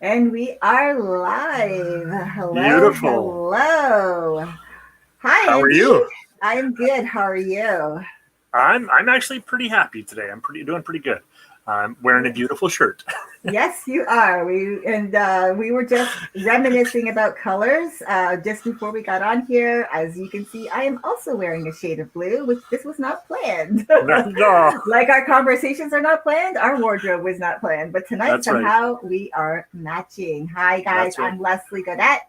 And we are live. Hello, Beautiful. hello. Hi, How are Andy. you? I'm good. How are you? I'm actually pretty happy today. I'm doing pretty good. I'm wearing a beautiful shirt. Yes, you are. We were just reminiscing about colors just before we got on here. As you can see, I am also wearing a shade of blue, which this was not planned. No, Like our conversations are not planned, our wardrobe was not planned. But tonight, that's right. somehow, we are matching. Hi, guys. That's right. I'm Leslie Godette.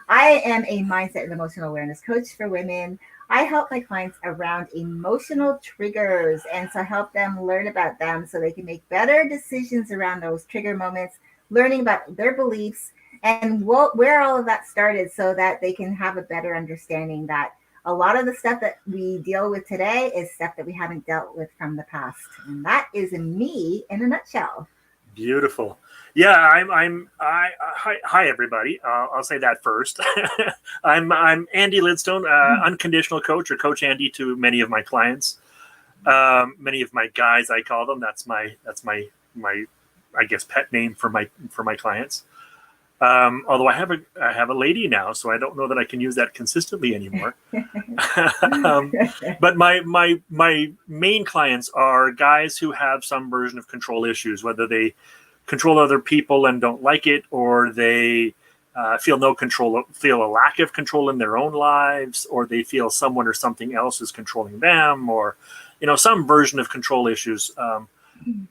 I am a mindset and emotional awareness coach for women. I help my clients around emotional triggers and so help them learn about them so they can make better decisions around those trigger moments, learning about their beliefs and where all of that started so that they can have a better understanding that a lot of the stuff that we deal with today is stuff that we haven't dealt with from the past. And that is me in a nutshell. Beautiful. Yeah, hi everybody. I'll say that first. I'm Andy Lidstone, unconditional coach or Coach Andy to many of my clients. Many of my guys, I call them. That's my I guess pet name for my clients. Although I have a lady now, so I don't know that I can use that consistently anymore. um, but my main clients are guys who have some version of control issues, whether they control other people and don't like it, or they feel no control, feel a lack of control in their own lives, or they feel someone or something else is controlling them, or some version of control issues.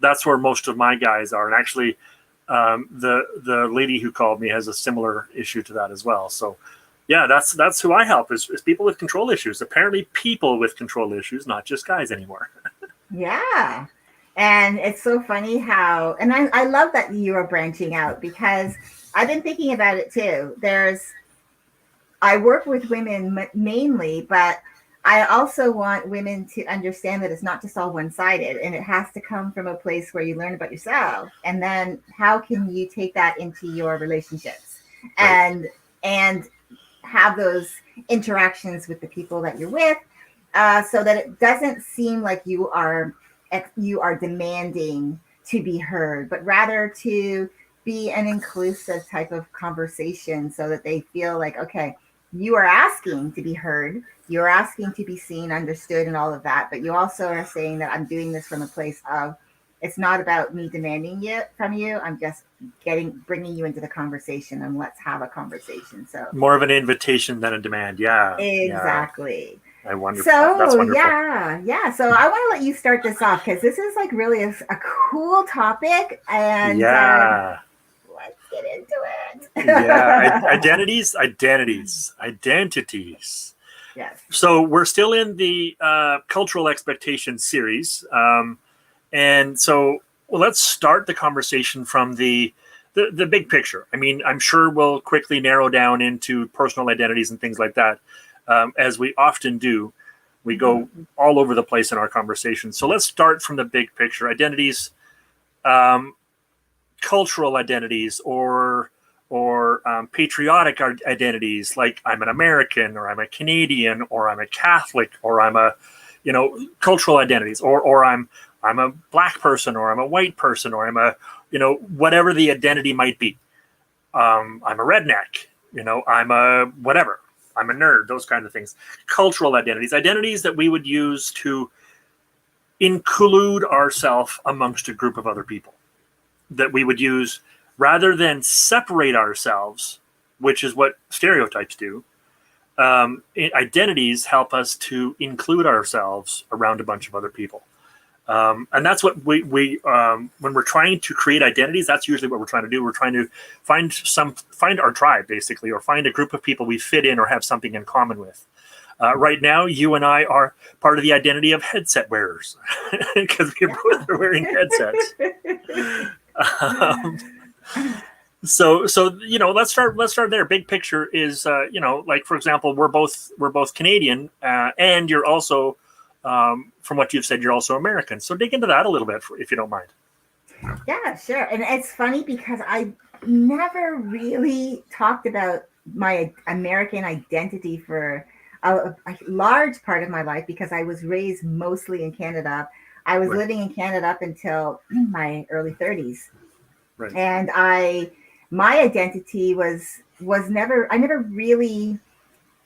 That's where most of my guys are, and actually, the lady who called me has a similar issue to that as well. So yeah, that's who I help is people with control issues. Apparently, people with control issues, not just guys anymore. Yeah. And it's so funny how, and I love that you are branching out because I've been thinking about it too. I work with women mainly, but I also want women to understand that it's not just all one sided and it has to come from a place where you learn about yourself. And then how can you take that into your relationships Right. and, and have those interactions with the people that you're with so that it doesn't seem like you are demanding to be heard, but rather to be an inclusive type of conversation so that they feel like, okay, you are asking to be heard, you're asking to be seen, understood, and all of that, but you also are saying that I'm doing this from a place of it's not about me demanding it from you. I'm just bringing you into the conversation and let's have a conversation. So More of an invitation than a demand. Yeah, yeah. exactly. I wonder. That's So wonderful. yeah. So I want to let you start this off because this is like really a cool topic, and Yeah, let's get into yeah. it. Identities. Yes. So we're still in the cultural expectation series, and so let's start the conversation from the big picture. I mean, I'm sure we'll quickly narrow down into personal identities and things like that, as we often do. We Mhm. go all over the place in our conversation. So let's start from the big picture. Identities, um, cultural identities, or patriotic identities, like I'm an American, or I'm a Canadian, or I'm a Catholic, or I'm a, cultural identities, or I'm a black person, or I'm a white person, or I'm a, whatever the identity might be. I'm a redneck, I'm a whatever, I'm a nerd, those kind of things. Cultural identities that we would use to include ourselves amongst a group of other people, that we would use rather than separate ourselves, which is what stereotypes do. Identities help us to include ourselves around a bunch of other people. And that's what we when we're trying to create identities, that's usually what we're trying to do. We're trying to find our tribe, basically, or find a group of people we fit in or have something in common with. Right now, you and I are part of the identity of headset wearers because we both are wearing headsets. Um, so let's start there. Big picture is like, for example, we're both Canadian, and you're also, from what you've said, you're also American. So dig into that a little bit, if you don't mind. Yeah, sure. And it's funny because I never really talked about my American identity for a large part of my life because I was raised mostly in Canada. I was Right, living in Canada up until my early 30s. right, And my identity was never, I never really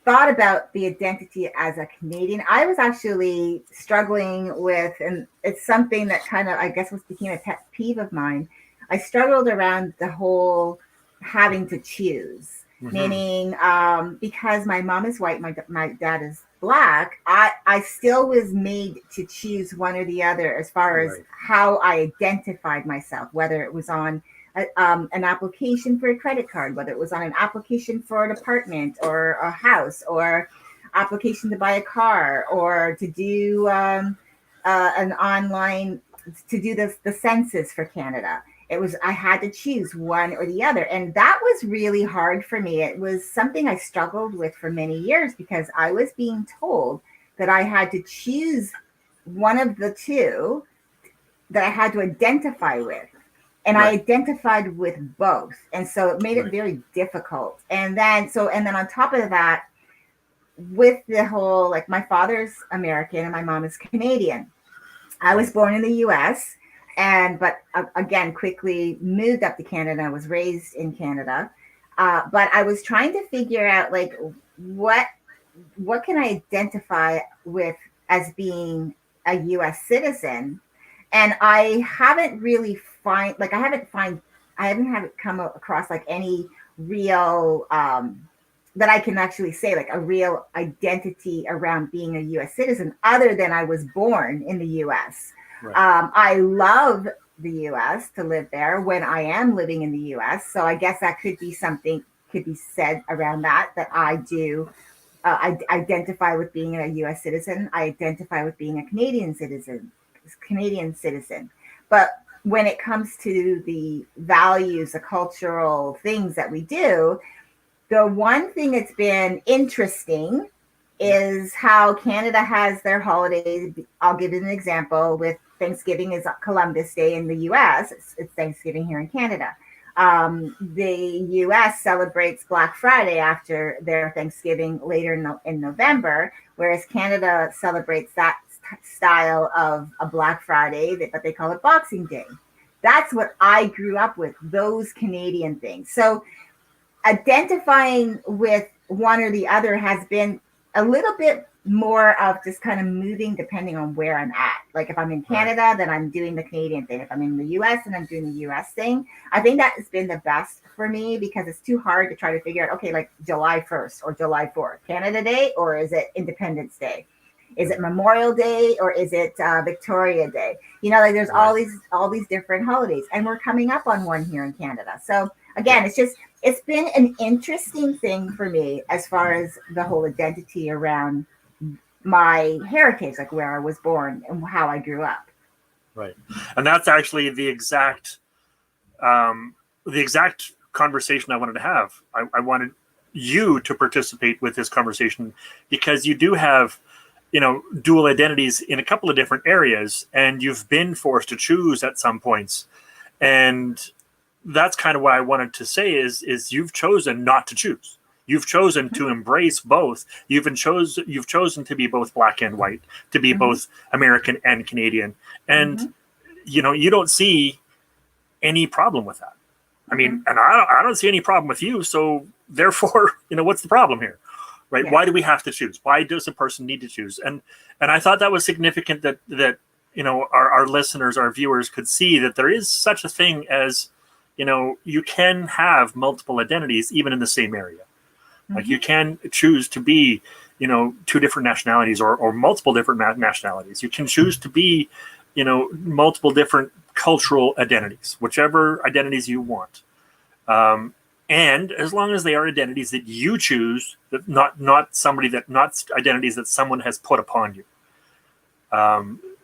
thought about the identity as a Canadian. I was actually struggling with, and it's something that kind of, I guess, was became a pet peeve of mine. I struggled around the whole having to choose, meaning because my mom is white, my dad is black. I still was made to choose one or the other as far as how I identified myself, whether it was on an application for a credit card, whether it was on an application for an apartment or a house, or application to buy a car, or to do an online, to do the census for Canada. It was, I had to choose one or the other, and that was really hard for me. It was something I struggled with for many years because I was being told that I had to choose one of the two that I had to identify with. And I identified with both. And so it made it very difficult. And then on top of that, with the whole, like, my father's American and my mom is Canadian. I was born in the US, but again, quickly moved up to Canada. I was raised in Canada. But I was trying to figure out, like, what can I identify with as being a US citizen? And I haven't really I haven't come across like any real that I can actually say like a real identity around being a US citizen other than I was born in the US. I love the US, to live there when I am living in the US. So I guess that could be something could be said around that I do. I identify with being a US citizen. I identify with being a Canadian citizen. But when it comes to the values, the cultural things that we do, the one thing that's been interesting is how Canada has their holidays. I'll give you an example. With Thanksgiving is Columbus Day in the US. It's Thanksgiving here in Canada. The US celebrates Black Friday after their Thanksgiving later in November, whereas Canada celebrates that style of a Black Friday, but they call it Boxing Day. That's what I grew up with, those Canadian things. So identifying with one or the other has been a little bit more of just kind of moving depending on where I'm at. Like if I'm in Canada, then I'm doing the Canadian thing. If I'm in the US, then I'm doing the US thing. I think that has been the best for me because it's too hard to try to figure out, okay, like July 1st or July 4th, Canada Day, or is it Independence Day? Is it Memorial Day or is it Victoria Day? You know, like there's all these different holidays, and we're coming up on one here in Canada. So again, it's been an interesting thing for me as far as the whole identity around my heritage, like where I was born and how I grew up. Right, and that's actually the exact conversation I wanted to have. I wanted you to participate with this conversation because you do have, you know, dual identities in a couple of different areas, and you've been forced to choose at some points. And that's kind of what I wanted to say is you've chosen not to choose. You've chosen to embrace both. You've chosen to be both Black and white, to be both American and Canadian. And, you know, you don't see any problem with that. I mean, and I don't see any problem with you. So therefore, you know, what's the problem here? Right? Yeah. Why do we have to choose? Why does a person need to choose? And I thought that was significant that you know, our listeners, our viewers could see that there is such a thing as, you know, you can have multiple identities even in the same area. Like you can choose to be, you know, two different nationalities or multiple different nationalities. You can choose to be, you know, multiple different cultural identities, whichever identities you want. And as long as they are identities that you choose, that not identities that someone has put upon you.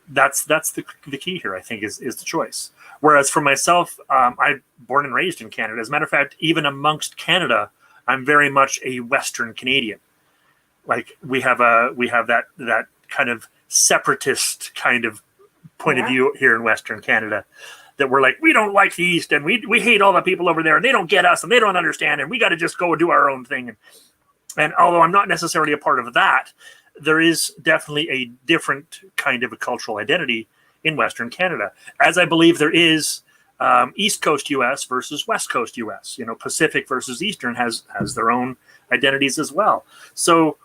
That's the key here, I think, is the choice. Whereas for myself, I'm born and raised in Canada. As a matter of fact, even amongst Canada, I'm very much a Western Canadian. Like we have that kind of separatist kind of point of view here in Western Canada. That we're like, we don't like the East, and we hate all the people over there, and they don't get us, and they don't understand, and we got to just go and do our own thing. And although I'm not necessarily a part of that, there is definitely a different kind of a cultural identity in Western Canada, as I believe there is East Coast U.S. versus West Coast U.S. Pacific versus Eastern has their own identities as well. So,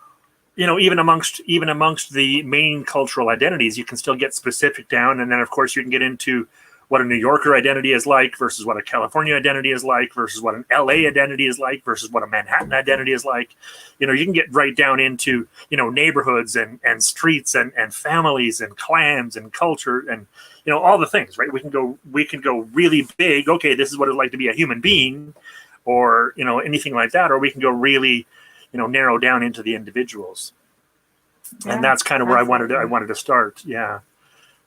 even amongst the main cultural identities, you can still get specific down, and then of course you can get into what a New Yorker identity is like versus what a California identity is like versus what an LA identity is like versus what a Manhattan identity is like. You can get right down into neighborhoods and streets and families and clans and culture and all the things, right? We can go really big. Okay, this is what it's like to be a human being, or anything like that, or we can go really narrow down into the individuals. Yeah, and that's kind of where I wanted to start. Yeah.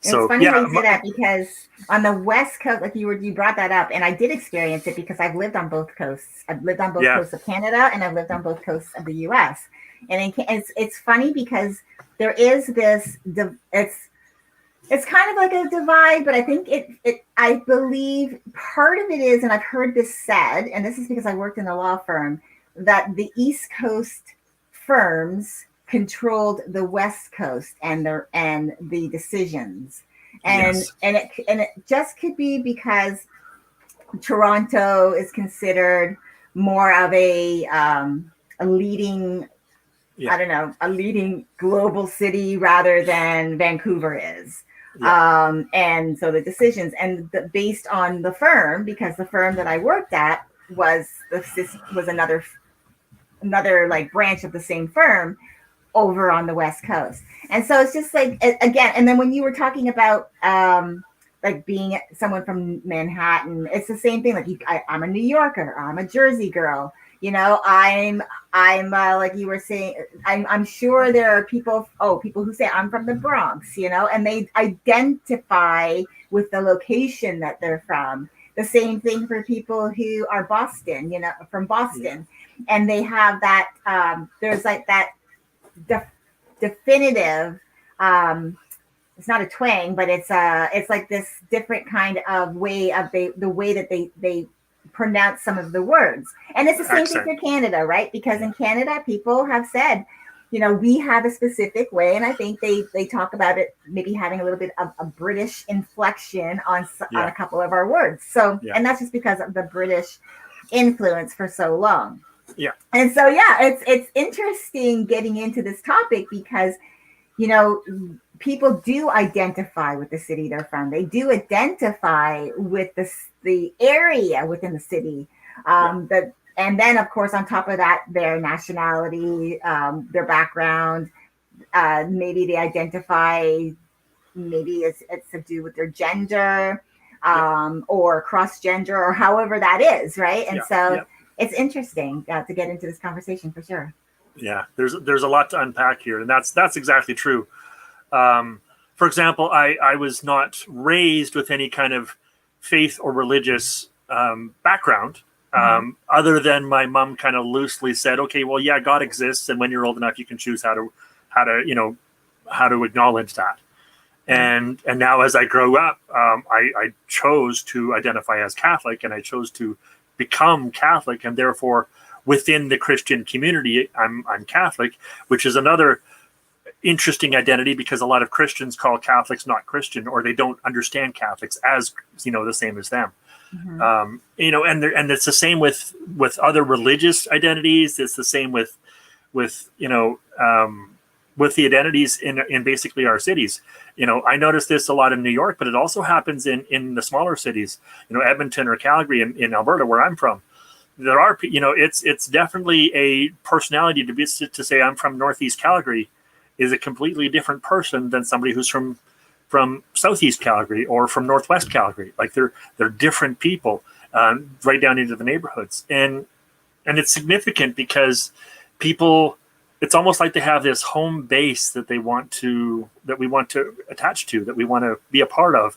So, it's funny how you say that, because on the West Coast, like you brought that up, and I did experience it because I've lived on both coasts. I've lived on both coasts of Canada, and I've lived on both coasts of the U.S. And it's funny because there is this. It's kind of like a divide, but I think I believe part of it is, and I've heard this said, and this is because I worked in a law firm, that the East Coast firms controlled the West Coast and the decisions, and it just could be because Toronto is considered more of a leading, I don't know, a leading global city rather than Vancouver is. And so the decisions based on the firm, because the firm that I worked at was another like branch of the same firm over on the West Coast. And so it's just like, again, and then when you were talking about like being someone from Manhattan, it's the same thing. Like I'm a New Yorker, I'm a Jersey girl, I'm like you were saying, I'm sure there are people who say I'm from the Bronx, and they identify with the location that they're from. The same thing for people who are Boston, from Boston. And they have that, there's like that definitive, it's not a twang, but it's like this different kind of way of the way that they pronounce some of the words. And it's the same thing for Canada, right? Because in Canada, people have said, we have a specific way, and I think they talk about it maybe having a little bit of a British inflection on a couple of our words. So, and that's just because of the British influence for so long. Yeah. And so, it's interesting getting into this topic because, people do identify with the city they're from. They do identify with the area within the city. And then, of course, on top of that, their nationality, their background, maybe they identify, maybe it's to do with their gender, or cross-gender, or however that is, right? And it's interesting to get into this conversation for sure. Yeah, there's a lot to unpack here, and that's exactly true. For example, I was not raised with any kind of faith or religious background, other than my mom kind of loosely said, okay, well, yeah, God exists, and when you're old enough, you can choose how to acknowledge that. And now as I grow up, I chose to identify as Catholic, and I chose to become Catholic, and therefore within the Christian community, I'm Catholic, which is another interesting identity, because a lot of Christians call Catholics not Christian, or they don't understand Catholics as the same as them. And it's the same with other religious identities. It's the same with the identities in basically our cities. I notice this a lot in New York, but it also happens in the smaller cities, Edmonton or Calgary in Alberta, where I'm from. There are, it's definitely a personality to say I'm from Northeast Calgary is a completely different person than somebody who's from Southeast Calgary or from Northwest Calgary. Like they're different people, right down into the neighborhoods. And it's significant because people, it's almost like they have this home base that we want to attach to, that we want to be a part of.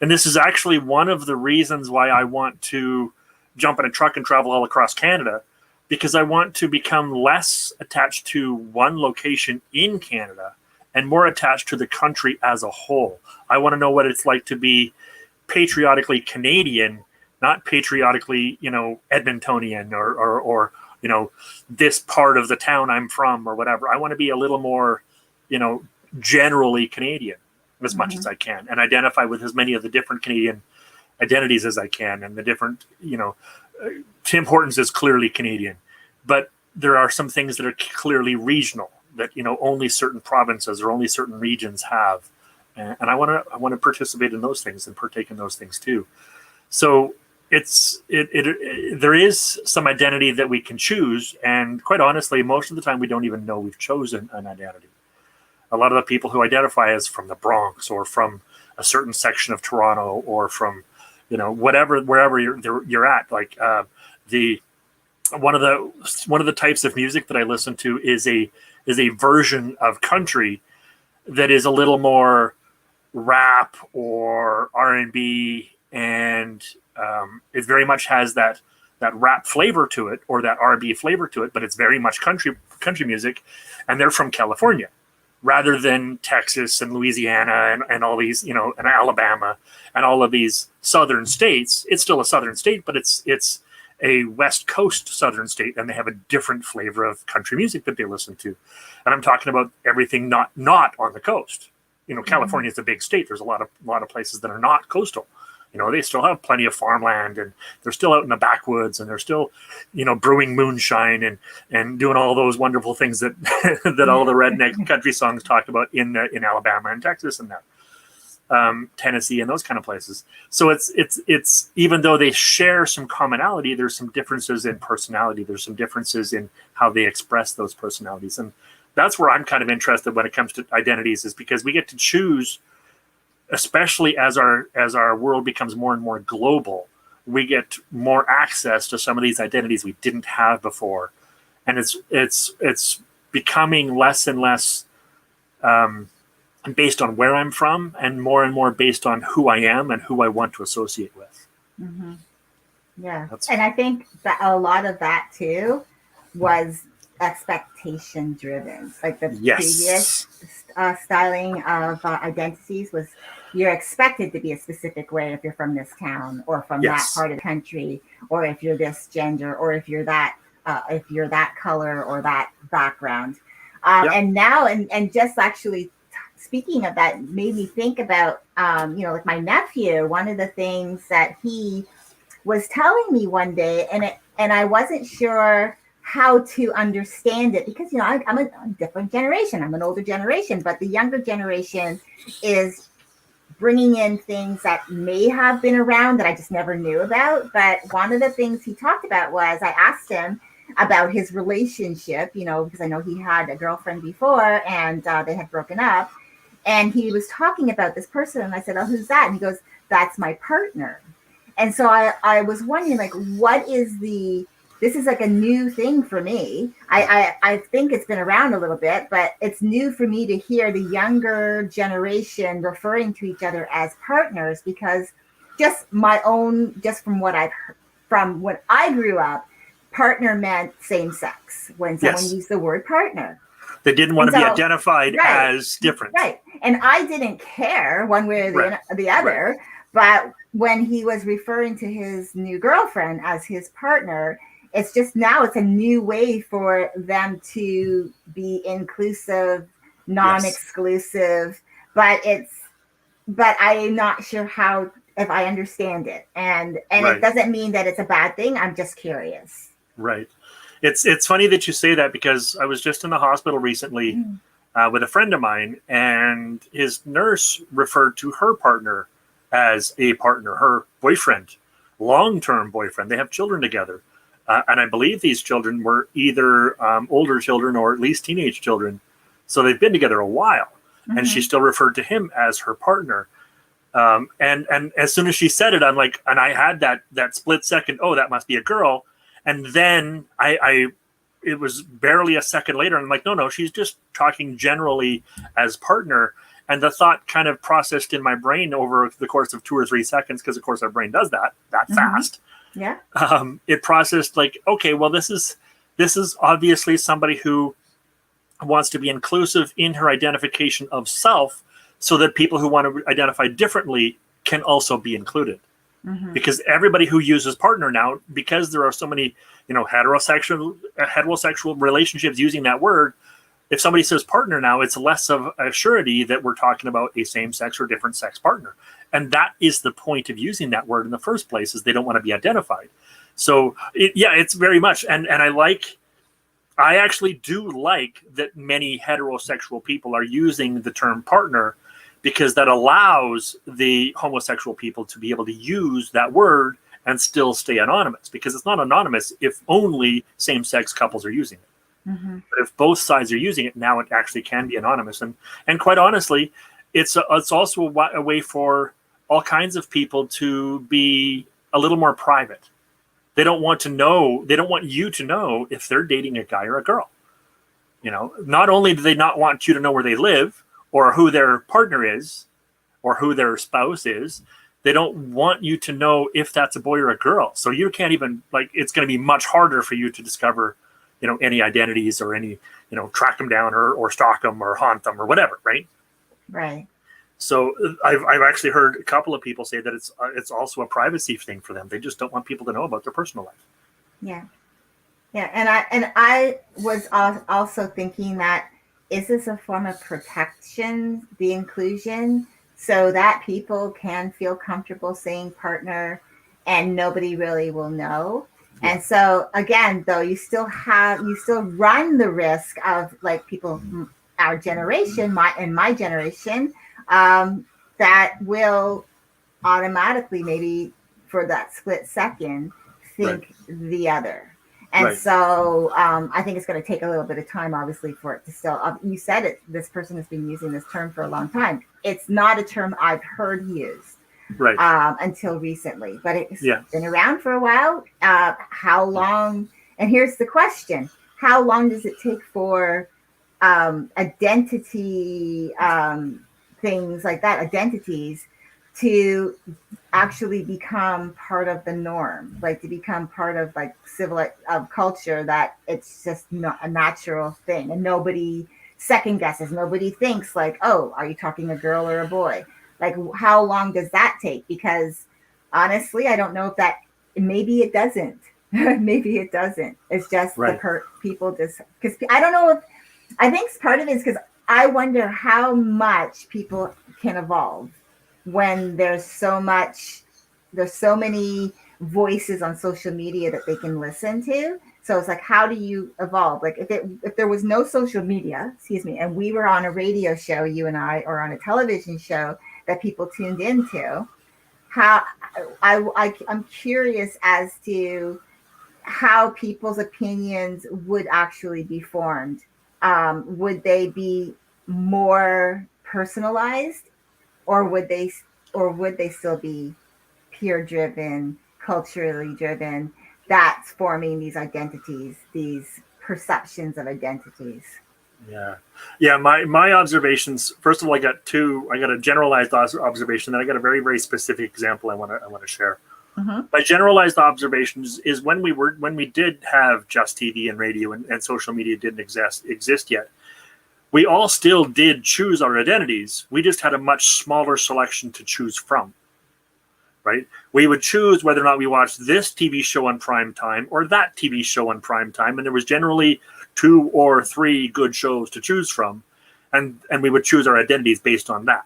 And this is actually one of the reasons why I want to jump in a truck and travel all across Canada, because I want to become less attached to one location in Canada and more attached to the country as a whole. I want to know what it's like to be patriotically Canadian, not patriotically, Edmontonian or this part of the town I'm from or whatever. I want to be a little more, generally Canadian as much as I can, and identify with as many of the different Canadian identities as I can, and the different, Tim Hortons is clearly Canadian, but there are some things that are clearly regional that, only certain provinces or only certain regions have. And I want to participate in those things and partake in those things too. So there is some identity that we can choose. And quite honestly, most of the time we don't even know we've chosen an identity. A lot of the people who identify as from the Bronx or from a certain section of Toronto or from, wherever you're at, like one of the types of music that I listen to is a version of country that is a little more rap or R&B, and it very much has that rap flavor to it or that R&B flavor to it, but it's very much country music, and they're from California rather than Texas and Louisiana and all these, and Alabama and all of these southern states. It's still a southern state, but it's a West Coast southern state, and they have a different flavor of country music that they listen to. And I'm talking about everything not on the coast. California is a big state. There's a lot of places that are not coastal. They still have plenty of farmland, and they're still out in the backwoods, and they're still, brewing moonshine and doing all those wonderful things that that all the redneck country songs talk about in Alabama and Texas and Tennessee and those kind of places. So it's even though they share some commonality, there's some differences in personality. There's some differences in how they express those personalities, and that's where I'm kind of interested when it comes to identities, is because we get to choose. Especially as our world becomes more and more global, we get more access to some of these identities we didn't have before, and it's becoming less and less based on where I'm from, and more based on who I am and who I want to associate with. Mm-hmm. Yeah, and I think that a lot of that too was expectation driven. Like the previous styling of identities was, you're expected to be a specific way if you're from this town or from that part of the country, or if you're this gender, or if you're that color or that background. And now, and just actually speaking of that, made me think about, like my nephew. One of the things that he was telling me one day, and I wasn't sure how to understand it, because I'm a different generation. I'm an older generation, but the younger generation is bringing in things that may have been around that I just never knew about. But one of the things he talked about was, I asked him about his relationship, because I know he had a girlfriend before, and they had broken up, and he was talking about this person, and I said, "Oh, who's that?" And he goes, "That's my partner." And so I was wondering, like, what is this is like a new thing for me. I think it's been around a little bit, but it's new for me to hear the younger generation referring to each other as partners, because just from what I've heard, from when I grew up, partner meant same sex when someone used the word partner. They didn't want to be identified as different. Right. And I didn't care one way or the other, but when he was referring to his new girlfriend as his partner, it's just now it's a new way for them to be inclusive, non-exclusive, but I'm not sure if I understand it. And it doesn't mean that it's a bad thing. I'm just curious. Right. It's funny that you say that, because I was just in the hospital recently with a friend of mine, and his nurse referred to her partner as a partner, her boyfriend, long-term boyfriend. They have children together. And I believe these children were either older children or at least teenage children. So they've been together a while. Mm-hmm. And she still referred to him as her partner. And as soon as she said it, I'm like, and I had that split second, oh, that must be a girl. And then it was barely a second later, and I'm like, no, she's just talking generally as partner. And the thought kind of processed in my brain over the course of 2 or 3 seconds, because of course our brain does that fast. Yeah. It processed like, okay, well, this is obviously somebody who wants to be inclusive in her identification of self, so that people who want to identify differently can also be included. Mm-hmm. Because everybody who uses partner now, because there are so many, heterosexual relationships using that word, if somebody says partner now, it's less of a surety that we're talking about a same sex or different sex partner. And that is the point of using that word in the first place, is they don't want to be identified. So it's very much, and I actually do like that many heterosexual people are using the term partner, because that allows the homosexual people to be able to use that word and still stay anonymous, because it's not anonymous if only same-sex couples are using it. Mm-hmm. But if both sides are using it, now it actually can be anonymous. And quite honestly, it's also a way for all kinds of people to be a little more private. They don't want you to know if they're dating a guy or a girl. Not only do they not want you to know where they live or who their partner is or who their spouse is, they don't want you to know if that's a boy or a girl. So you can't even, it's going to be much harder for you to discover, any identities or any, track them down or stalk them or haunt them or whatever. Right. Right. So I've actually heard a couple of people say that it's also a privacy thing for them. They just don't want people to know about their personal life. Yeah. Yeah. And I was also thinking that, is this a form of protection, the inclusion, so that people can feel comfortable saying partner and nobody really will know? Yeah. And so again, though, you still run the risk of, like, people, our generation, my generation, that will automatically, maybe for that split second, think the other. And so I think it's going to take a little bit of time, obviously, for it to still, you said it, this person has been using this term for a long time. It's not a term I've heard used until recently, but it's been around for a while. How long, and here's the question, how long does it take for identity, things like that, identities, to actually become part of the norm, like to become part of, like, culture, that it's just not a natural thing and nobody second guesses, nobody thinks like, oh, are you talking a girl or a boy? Like, how long does that take? Because honestly, I don't know if that, maybe it doesn't. Maybe it doesn't. It's just people just, because I don't know if, I think part of it is because I wonder how much people can evolve when there's so many voices on social media that they can listen to. So it's like, how do you evolve? Like, if there was no social media, and we were on a radio show, you and I, or on a television show that people tuned into, how I'm curious as to how people's opinions would actually be formed. Would they be more personalized, or would they still be peer driven, culturally driven, that's forming these identities, these perceptions of identities? My observations, first of all, I got a generalized observation, then I got a very, very specific example I want to share. Mm-hmm. My generalized observations is when we did have just TV and radio and social media didn't exist yet, we all still did choose our identities. We just had a much smaller selection to choose from, right? We would choose whether or not we watched this TV show on prime time or that TV show on prime time, and there was generally 2 or 3 good shows to choose from, and we would choose our identities based on that.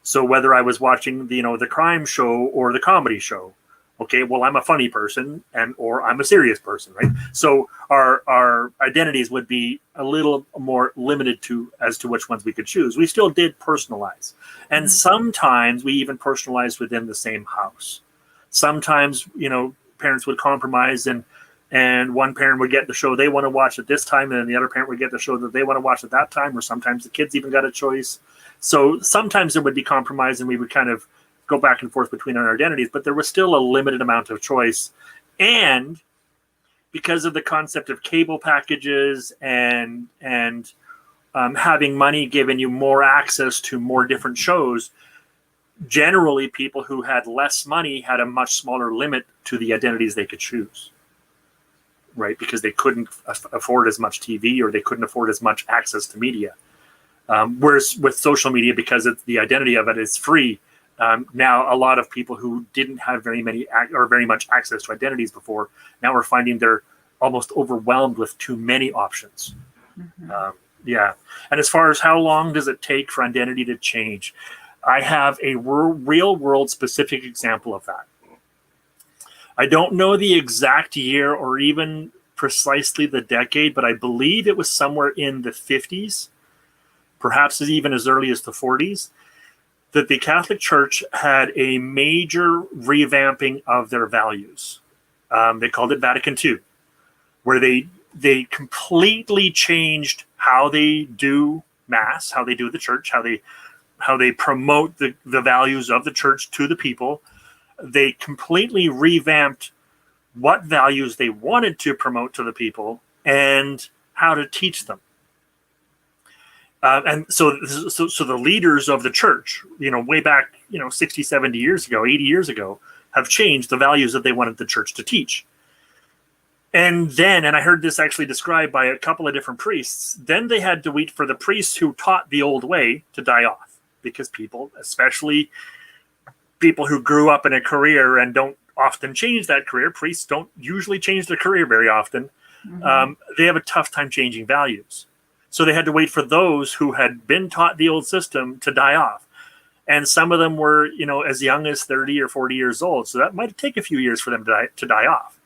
So whether I was watching the crime show or the comedy show, okay, well, I'm a funny person or I'm a serious person, right? So our identities would be a little more limited as to which ones we could choose. We still did personalize. And mm-hmm. sometimes we even personalized within the same house. Sometimes, parents would compromise and one parent would get the show they want to watch at this time, and then the other parent would get the show that they want to watch at that time, or sometimes the kids even got a choice. So sometimes there would be compromise and we would kind of go back and forth between our identities, but there was still a limited amount of choice. And because of the concept of cable packages and having money giving you more access to more different shows, generally people who had less money had a much smaller limit to the identities they could choose, right? Because they couldn't afford as much TV, or they couldn't afford as much access to media. Whereas with social media, because the identity of it is free, now a lot of people who didn't have very much access to identities before, now are finding they're almost overwhelmed with too many options. Mm-hmm. And as far as how long does it take for identity to change, I have a real world specific example of that. I don't know the exact year or even precisely the decade, but I believe it was somewhere in the 50s, perhaps even as early as the 40s, that the Catholic Church had a major revamping of their values. They called it Vatican II, where they completely changed how they do Mass, how they do the church, how they promote the values of the church to the people. They completely revamped what values they wanted to promote to the people and how to teach them. And so the leaders of the church, way back, 60, 70 years ago, 80 years ago, have changed the values that they wanted the church to teach. And I heard this actually described by a couple of different priests, then they had to wait for the priests who taught the old way to die off, because people, especially people who grew up in a career and don't often change that career, priests don't usually change their career very often, they have a tough time changing values. So they had to wait for those who had been taught the old system to die off. And some of them were, as young as 30 or 40 years old. So that might take a few years for them to die off.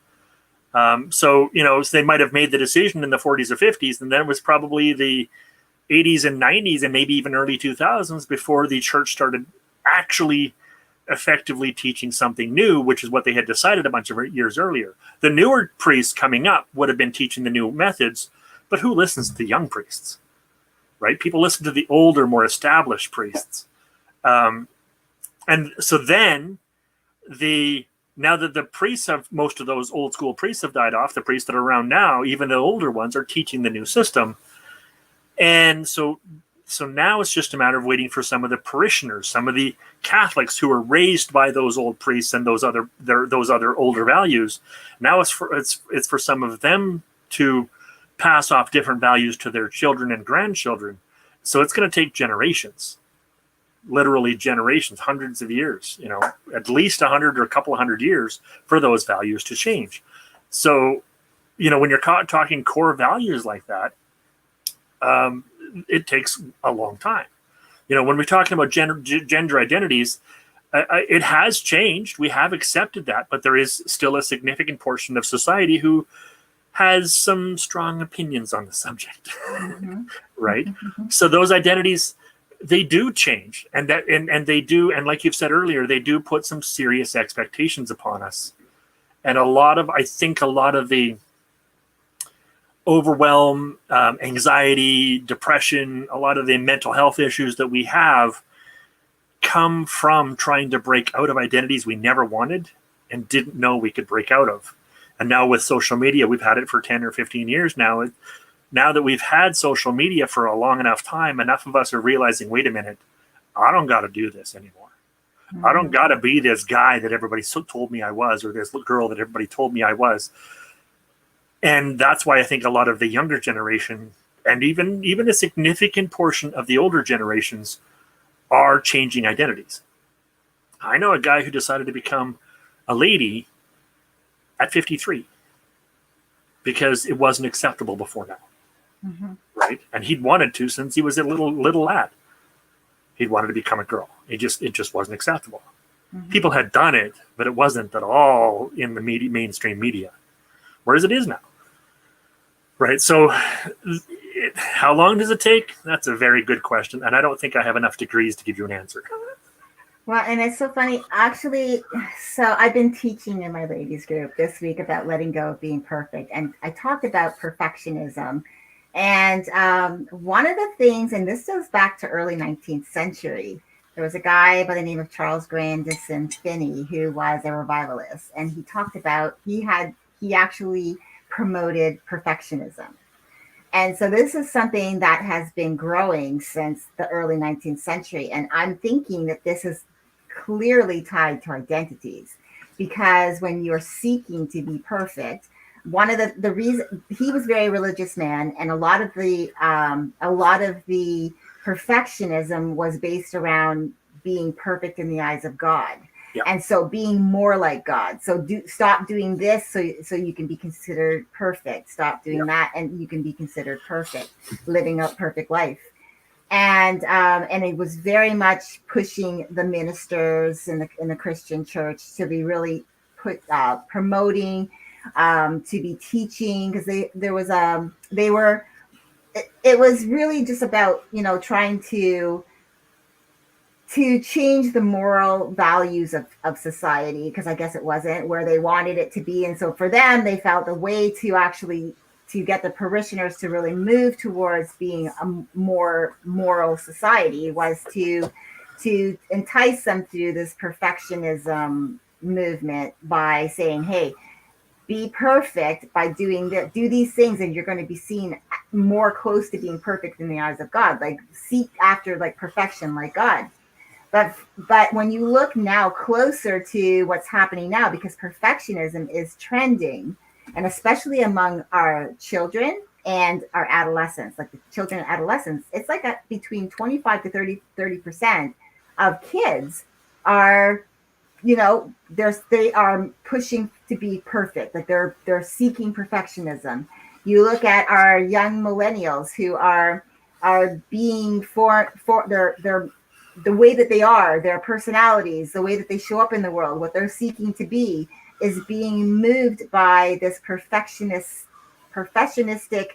So they might have made the decision in the 40s or 50s, and then it was probably the 80s and 90s and maybe even early 2000s before the church started actually effectively teaching something new, which is what they had decided a bunch of years earlier. The newer priests coming up would have been teaching the new methods, but who listens to the young priests, right? People listen to the older, more established priests. And so then now that the priests have, most of those old school priests have died off, the priests that are around now, even the older ones, are teaching the new system. And so now it's just a matter of waiting for some of the parishioners, some of the Catholics who were raised by those old priests and those other older values. Now it's for some of them to pass off different values to their children and grandchildren. So it's going to take generations, literally generations, hundreds of years, at least 100 or a couple of 100 years for those values to change. So, when you're talking core values like that, it takes a long time. When we're talking about gender identities, it has changed. We have accepted that, but there is still a significant portion of society who has some strong opinions on the subject, right? So those identities, they do change, and they do, and like you've said earlier, they do put some serious expectations upon us. And I think a lot of the overwhelm, anxiety, depression, a lot of the mental health issues that we have come from trying to break out of identities we never wanted and didn't know we could break out of. And now with social media, we've had it for 10 or 15 years now. Now that we've had social media for a long enough time, enough of us are realizing, wait a minute, I don't got to do this anymore. I don't got to be this guy that everybody told me I was, or this girl that everybody told me I was. And that's why I think a lot of the younger generation, and even a significant portion of the older generations, are changing identities. I know a guy who decided to become a lady at 53 because it wasn't acceptable before now, right? And he'd wanted to since he was a little lad. He'd wanted to become a girl. It just wasn't acceptable. People had done it, but it wasn't at all in the mainstream media, whereas it is now. Right. So how long does it take? That's a very good question. And I don't think I have enough degrees to give you an answer. Well, and it's so funny. Actually, so I've been teaching in my ladies group this week about letting go of being perfect. And I talked about perfectionism. And one of the things, and this goes back to early 19th century, there was a guy by the name of Charles Grandison Finney who was a revivalist. And he talked about, he actually promoted perfectionism. And so this is something that has been growing since the early 19th century. And I'm thinking that this is clearly tied to identities, because when you're seeking to be perfect, one of the reason, he was a very religious man, and a lot of the perfectionism was based around being perfect in the eyes of God. Yep. And so being more like God. So stop doing this so you can be considered perfect. Stop doing that and you can be considered perfect, living a perfect life. and it was very much pushing the ministers in the Christian church to be really promoting, to be teaching, because they were it was really just about, trying to change the moral values of society, because I guess it wasn't where they wanted it to be. And so for them, they felt the way to actually to get the parishioners to really move towards being a more moral society was to entice them through this perfectionism movement by saying, hey, be perfect by doing that, do these things, and you're going to be seen more close to being perfect in the eyes of God. Like, seek after like perfection like God. But when you look now closer to what's happening now, because perfectionism is trending, and especially among our children and our adolescents, like the children and adolescents, it's like between 25 to 30% of kids are, they are pushing to be perfect. Like they're seeking perfectionism. You look at our young millennials who are being for their the way that they are, their personalities, the way that they show up in the world, what they're seeking to be, is being moved by this perfectionistic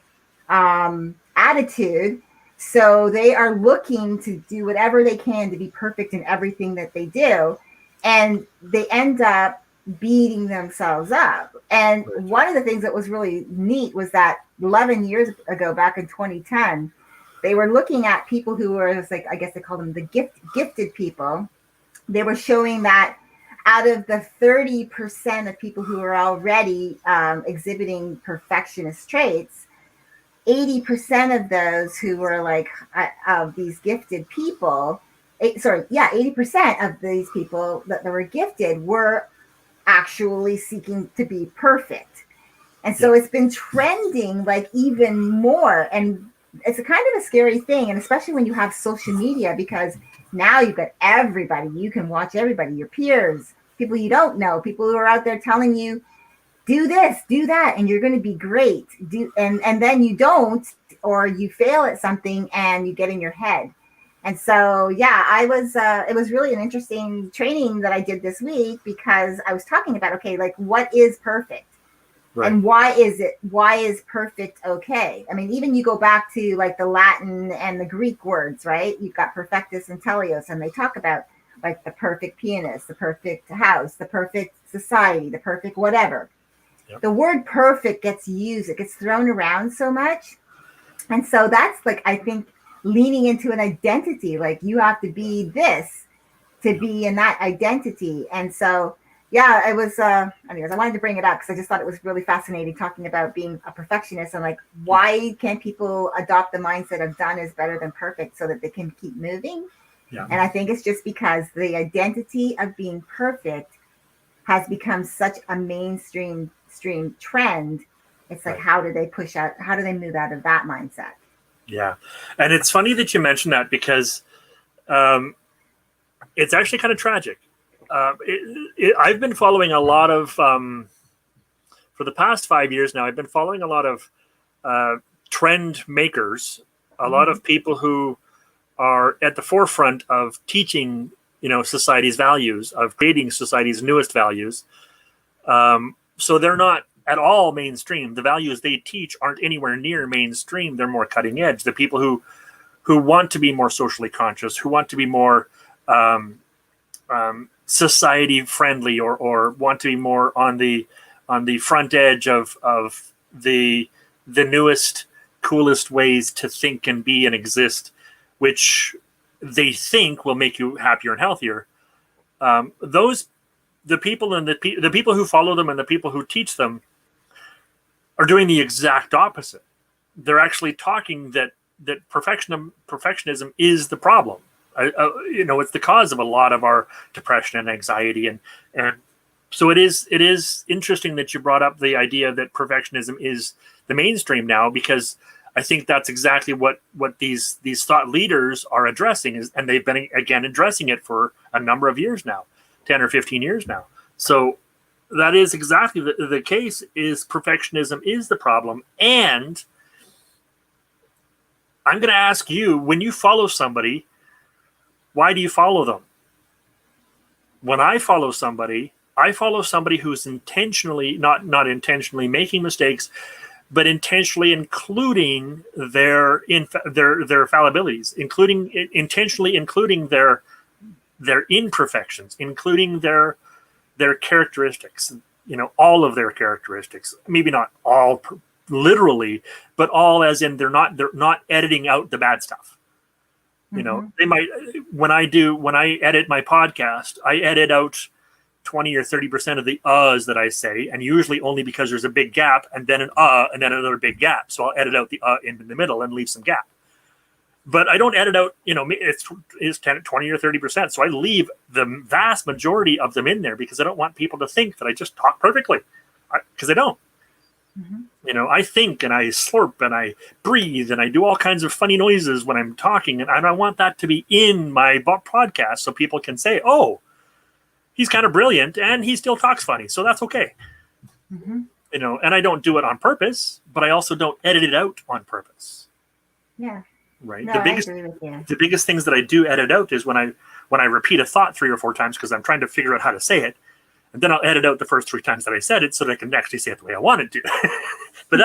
attitude. So they are looking to do whatever they can to be perfect in everything that they do, and they end up beating themselves up. And one of the things that was really neat was that 11 years ago, back in 2010, they were looking at people who were, like, I guess they call them the gifted people. They were showing that out of the 30% of people who are already exhibiting perfectionist traits, 80% of those who were like of these gifted people, 80% of these people that were gifted were actually seeking to be perfect. And so it's been trending like even more. And it's a kind of a scary thing. And especially when you have social media, because now you've got everybody, you can watch everybody, your peers, people you don't know, people who are out there telling you, do this, do that, and you're going to be great. And then you don't, or you fail at something and you get in your head. And so, it was really an interesting training that I did this week, because I was talking about, okay, like, what is perfect? Right. And why is perfect okay? I mean, even you go back to like the Latin and the Greek words, right? You've got perfectus and teleos, and they talk about like the perfect pianist, the perfect house, the perfect society, the perfect whatever. Yep. The word perfect gets used, it gets thrown around so much. And so that's like, I think, leaning into an identity, like you have to be this to be in that identity. And so, yeah, it was, anyways, I wanted to bring it up because I just thought it was really fascinating talking about being a perfectionist and like, why can't people adopt the mindset of done is better than perfect so that they can keep moving? Yeah. And I think it's just because the identity of being perfect has become such a mainstream trend. It's like, how do they move out of that mindset? Yeah. And it's funny that you mentioned that, because it's actually kind of tragic. I've been following a lot of, for the past 5 years now, I've been following a lot of trend makers, a lot of people who are at the forefront of teaching, society's values, of creating society's newest values. So they're not at all mainstream. The values they teach aren't anywhere near mainstream. They're more cutting edge. The people who want to be more socially conscious, who want to be more society friendly, or want to be more on the front edge of the newest, coolest ways to think and be and exist, which they think will make you happier and healthier. The people and the people who follow them and the people who teach them are doing the exact opposite. They're actually talking that perfectionism is the problem. It's the cause of a lot of our depression and anxiety, and so it is interesting that you brought up the idea that perfectionism is the mainstream now, because I think that's exactly what these thought leaders are addressing, and they've been again addressing it for a number of years now, 10 or 15 years now. So that is exactly the case. Is perfectionism is the problem, and I'm going to ask you, when you follow somebody, why do you follow them? When I follow somebody who's intentionally, not intentionally making mistakes, but intentionally including their fallibilities, intentionally including their imperfections, including their characteristics, all of their characteristics. Maybe not all literally, but all as in they're not editing out the bad stuff. They might, when I edit my podcast, I edit out 20 or 30% of the uhs that I say, and usually only because there's a big gap and then an and then another big gap. So I'll edit out the in the middle and leave some gap. But I don't edit out, it's 10, 20 or 30%. So I leave the vast majority of them in there because I don't want people to think that I just talk perfectly, because I don't. I think and I slurp and I breathe and I do all kinds of funny noises when I'm talking. And I want that to be in my podcast so people can say, oh, he's kind of brilliant and he still talks funny. So that's okay. And I don't do it on purpose, but I also don't edit it out on purpose. Yeah. Right. No, the biggest things that I do edit out is when I repeat a thought 3 or 4 times because I'm trying to figure out how to say it. And then I'll edit out the first 3 times that I said it so that I can actually say it the way I want it to. But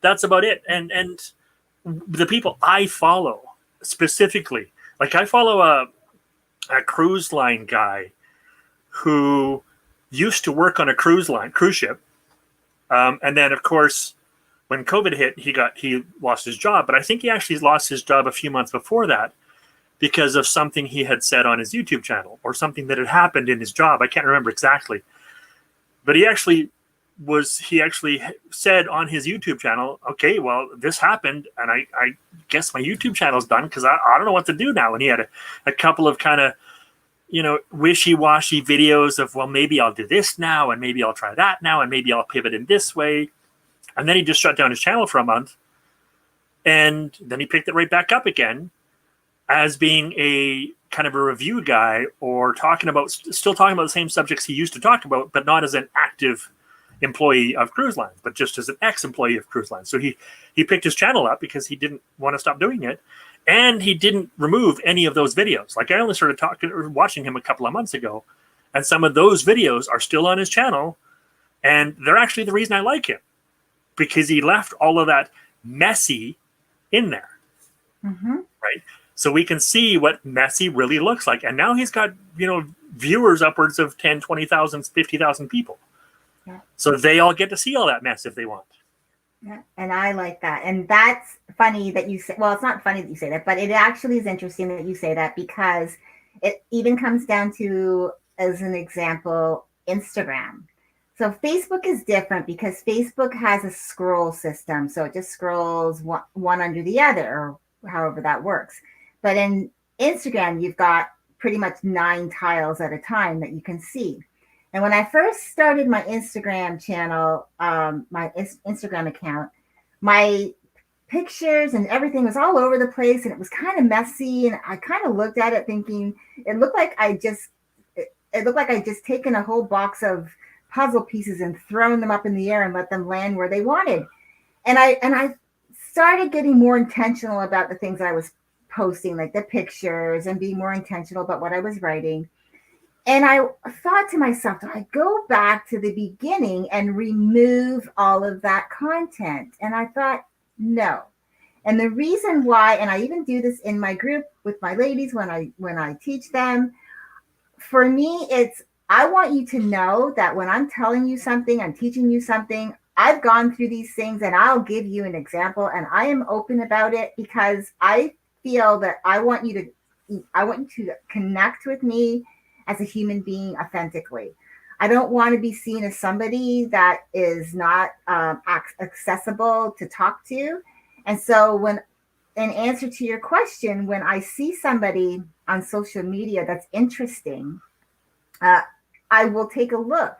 that's about it. And the people I follow specifically, like I follow a cruise line guy who used to work on a cruise ship. And then of course, when COVID hit, he lost his job. But I think he actually lost his job a few months before that because of something he had said on his YouTube channel or something that had happened in his job. I can't remember exactly. But he actually said on his YouTube channel, okay, well, this happened, and I guess my YouTube channel's done because I don't know what to do now. And he had a couple of kind of, wishy-washy videos of, well, maybe I'll do this now, and maybe I'll try that now, and maybe I'll pivot in this way. And then he just shut down his channel for a month. And then he picked it right back up again as being a kind of a review guy or still talking about the same subjects he used to talk about, but not as an active employee of cruise lines, but just as an ex-employee of cruise lines. So he picked his channel up because he didn't want to stop doing it. And he didn't remove any of those videos. Like I only started watching him a couple of months ago, and some of those videos are still on his channel. And they're actually the reason I like him, because he left all of that messy in there. Right. So we can see what messy really looks like. And now he's got, viewers upwards of 10, 20,000, 50,000 people. Yeah. So they all get to see all that mess if they want. Yeah. And I like that. And that's funny that you say, well, it's not funny that you say that, but it actually is interesting that you say that, because it even comes down to, as an example, Instagram. So Facebook is different because Facebook has a scroll system. So it just scrolls one under the other, or however that works. But in Instagram, you've got pretty much 9 tiles at a time that you can see. And when I first started my Instagram channel, my Instagram account, my pictures and everything was all over the place, and it was kind of messy. And I kind of looked at it thinking it looked like I just taken a whole box of puzzle pieces and thrown them up in the air and let them land where they wanted. And I started getting more intentional about the things I was posting, like the pictures, and being more intentional about what I was writing. And I thought to myself, do I go back to the beginning and remove all of that content? And I thought, no. And the reason why, and I even do this in my group with my ladies when I teach them, for me, it's, I want you to know that when I'm telling you something, I'm teaching you something, I've gone through these things, and I'll give you an example, and I am open about it because I feel that I want you to connect with me as a human being authentically. I don't want to be seen as somebody that is not accessible to talk to. And so in answer to your question, when I see somebody on social media that's interesting, I will take a look,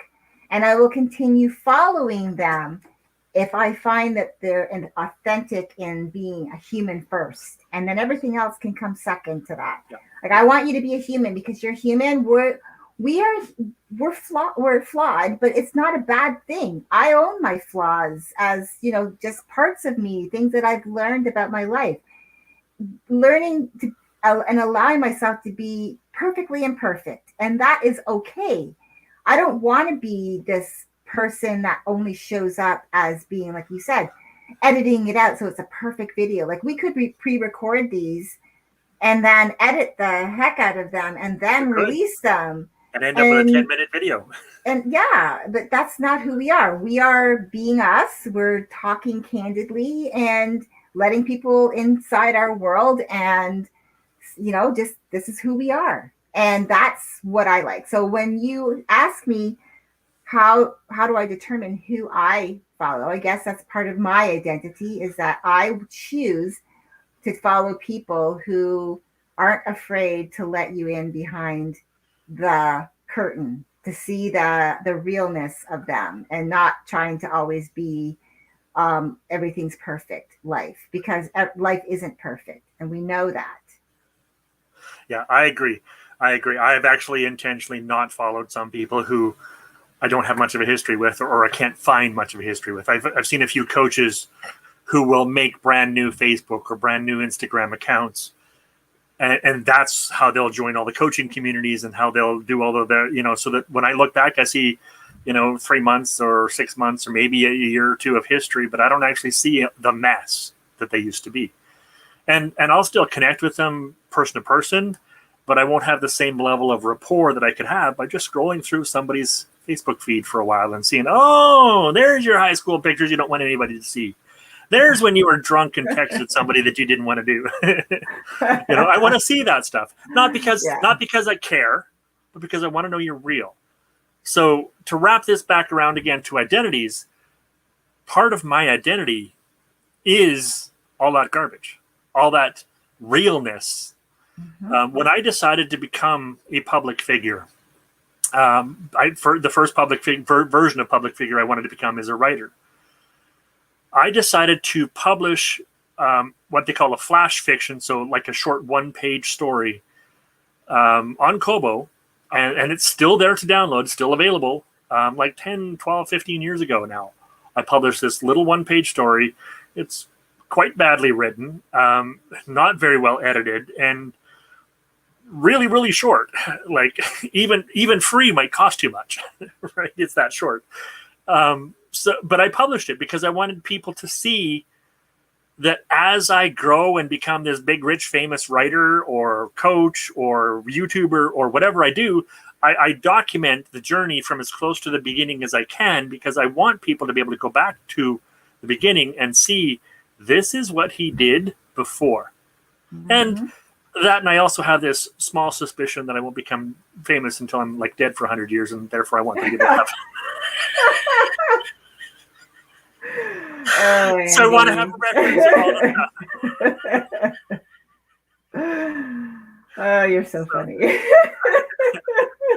and I will continue following them if I find that they're authentic in being a human first, and then everything else can come second to that. Yeah. Like, I want you to be a human because you're human. we're flawed, but it's not a bad thing. I own my flaws as, just parts of me, things that I've learned about my life. Learning to and allowing myself to be perfectly imperfect, and that is okay. I don't want to be this person that only shows up as being, like you said, editing it out so it's a perfect video. Like, we could pre-record these and then edit the heck out of them and then Good. release them. And end up with a And 10-minute video. and yeah, but that's not who we are. We are being us. We're talking candidly and letting people inside our world, and just this is who we are. And that's what I like. So when you ask me how do I determine who I follow, I guess that's part of my identity, is that I choose to follow people who aren't afraid to let you in behind the curtain, to see the realness of them, and not trying to always be everything's perfect life, because life isn't perfect, and we know that. Yeah, I agree. I have actually intentionally not followed some people who I don't have much of a history with, or I can't find much of a history with. I've seen a few coaches who will make brand new Facebook or brand new Instagram accounts, and that's how they'll join all the coaching communities, and how they'll do all of the, so that when I look back, I see, 3 months or 6 months or maybe a year or two of history, but I don't actually see the mess that they used to be. And I'll still connect with them person to person, but I won't have the same level of rapport that I could have by just scrolling through somebody's Facebook feed for a while and seeing, oh, there's your high school pictures you don't want anybody to see. There's when you were drunk and texted somebody that you didn't want to do. I want to see that stuff. Not because I care, but because I want to know you're real. So to wrap this back around again to identities, part of my identity is all that garbage, all that realness. When I decided to become a public figure, for the first public version of public figure I wanted to become is a writer. I decided to publish what they call a flash fiction, so like a short one-page story on Kobo, and it's still there to download, it's still available, like 10, 12, 15 years ago now. I published this little one-page story. It's quite badly written, not very well edited, and really, really short. Like even free might cost too much, right? It's that short. But I published it because I wanted people to see that as I grow and become this big, rich, famous writer or coach or YouTuber or whatever I do, I document the journey from as close to the beginning as I can, because I want people to be able to go back to the beginning and see this is what he did before. Mm-hmm. And I also have this small suspicion that I won't become famous until I'm like dead for 100 years, and therefore I want to give it up. So I want to have records of all of that. Oh, you're so funny.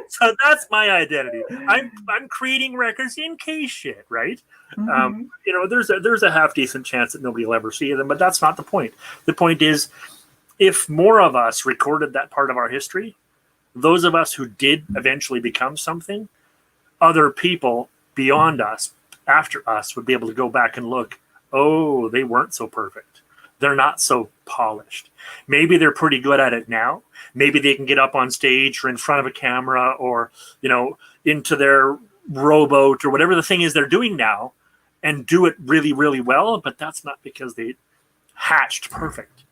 So that's my identity. I'm creating records in case shit, right? Mm-hmm. There's a half decent chance that nobody will ever see them, but that's not the point. The point is, if more of us recorded that part of our history, those of us who did eventually become something, other people beyond us, after us, would be able to go back and look, oh, they weren't so perfect. They're not so polished. Maybe they're pretty good at it now. Maybe they can get up on stage or in front of a camera or, into their rowboat or whatever the thing is they're doing now and do it really, really well. But that's not because they hatched perfect.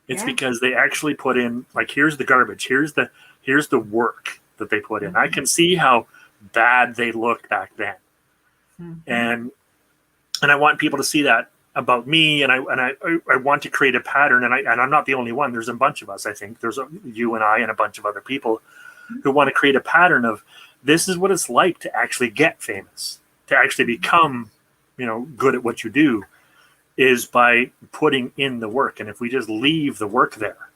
It's because they actually put in, like, here's the garbage. Here's the work that they put in. I can see how bad they looked back then. And I want people to see that about me, and I want to create a pattern, and I'm not the only one. There's a bunch of us. I think there's you and I and a bunch of other people who want to create a pattern of this is what it's like to actually get famous, to actually become, good at what you do, is by putting in the work. And if we just leave the work there,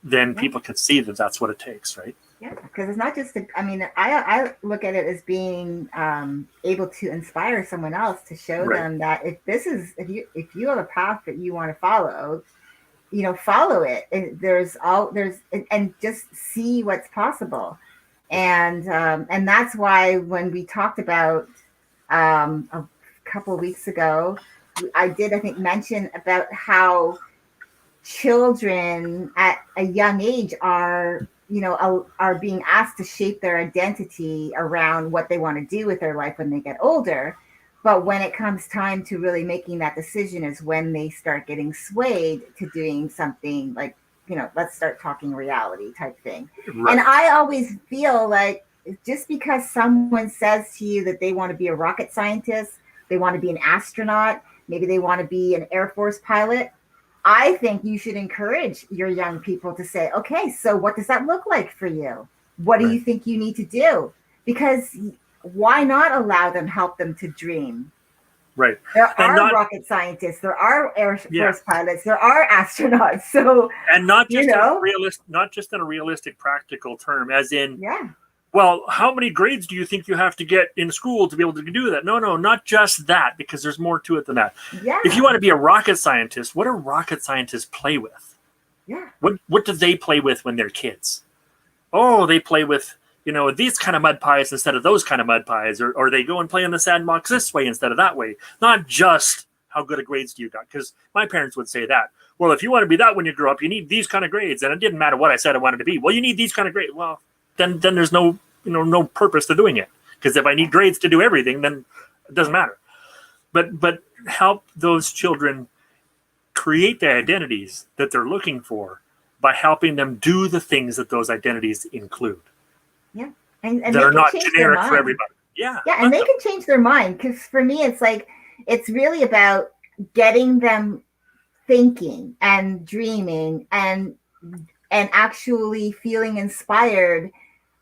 then people can see that that's what it takes, right? Yeah, because it's not just, I look at it as being able to inspire someone else, to show them that if you have a path that you want to follow, follow it. And and just see what's possible. And that's why when we talked about a couple of weeks ago, I did, I think, mention about how children at a young age are, are being asked to shape their identity around what they want to do with their life when they get older. But when it comes time to really making that decision is when they start getting swayed to doing something like, let's start talking reality type thing. And Right. I always feel like just because someone says to you that they want to be a rocket scientist, they want to be an astronaut, maybe they want to be an Air Force pilot, I think you should encourage your young people to say, okay, so what does that look like for you? What do Right. you think you need to do? Because why not allow them, help them to dream? Right. There And are not, rocket scientists, there are Air yeah. Force pilots, there are astronauts. So, And not you just in a know, not just in a realistic, practical term, as in, yeah, well, how many grades do you think you have to get in school to be able to do that? No, no, not just that, because there's more to it than that. If you yeah, want to be a rocket scientist, what do rocket scientists play with? yeah, What do they play with when they're kids? Oh, they play with, these kind of mud pies instead of those kind of mud pies, or they go and play in the sandbox this way instead of that way. Not just how good of grades do you got, because my parents would say that. Well, if you want to be that when you grow up, you need these kind of grades, and it didn't matter what I said I wanted to be. Well, you need these kind of grades. Well, then there's no purpose to doing it, because if I need grades to do everything, then it doesn't matter. But help those children create the identities that they're looking for by helping them do the things that those identities include, yeah. And that they are can not change their generic for mind. everybody. Yeah, Yeah, and let they them. can change their mind. Because for me, it's like, it's really about getting them thinking and dreaming and actually feeling inspired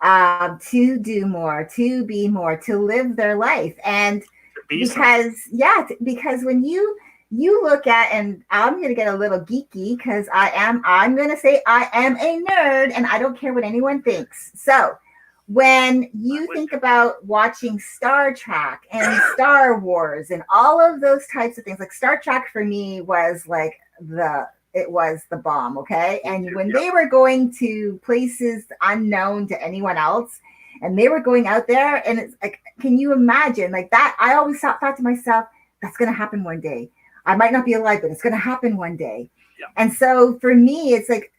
to do more, to be more, to live their life. And Be something. because, yeah, because when you look at, and I'm going to get a little geeky because I'm going to say I am a nerd and I don't care what anyone thinks. So when I'm you with think you. about watching Star Trek and Star Wars and all of those types of things, like Star Trek for me was like it was the bomb, okay? Me And too. when Yep. they were going to places unknown to anyone else, and they were going out there, and it's like, can you imagine like that? I always thought to myself, that's going to happen one day. I might not be alive, but it's going to happen one day. Yep. And so for me, it's like,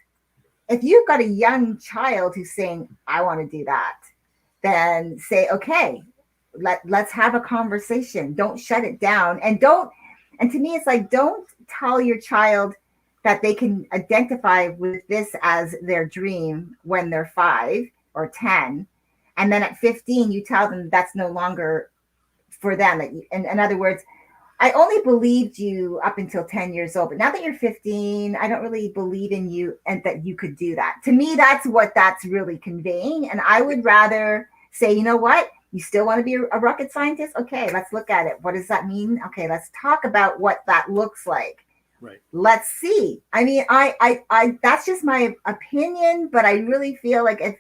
if you've got a young child who's saying, I want to do that, then say, okay, let's have a conversation. Don't shut it down. And to me, it's like, don't tell your child that they can identify with this as their dream when they're 5 or 10. And then at 15, you tell them that's no longer for them. In other words, I only believed you up until 10 years old, but now that you're 15, I don't really believe in you and that you could do that. To me, that's what that's really conveying. And I would rather say, you know what? You still want to be a rocket scientist? Okay, let's look at it. What does that mean? Okay, let's talk about what that looks like. Right. Let's see. I mean, I that's just my opinion, but I really feel like if,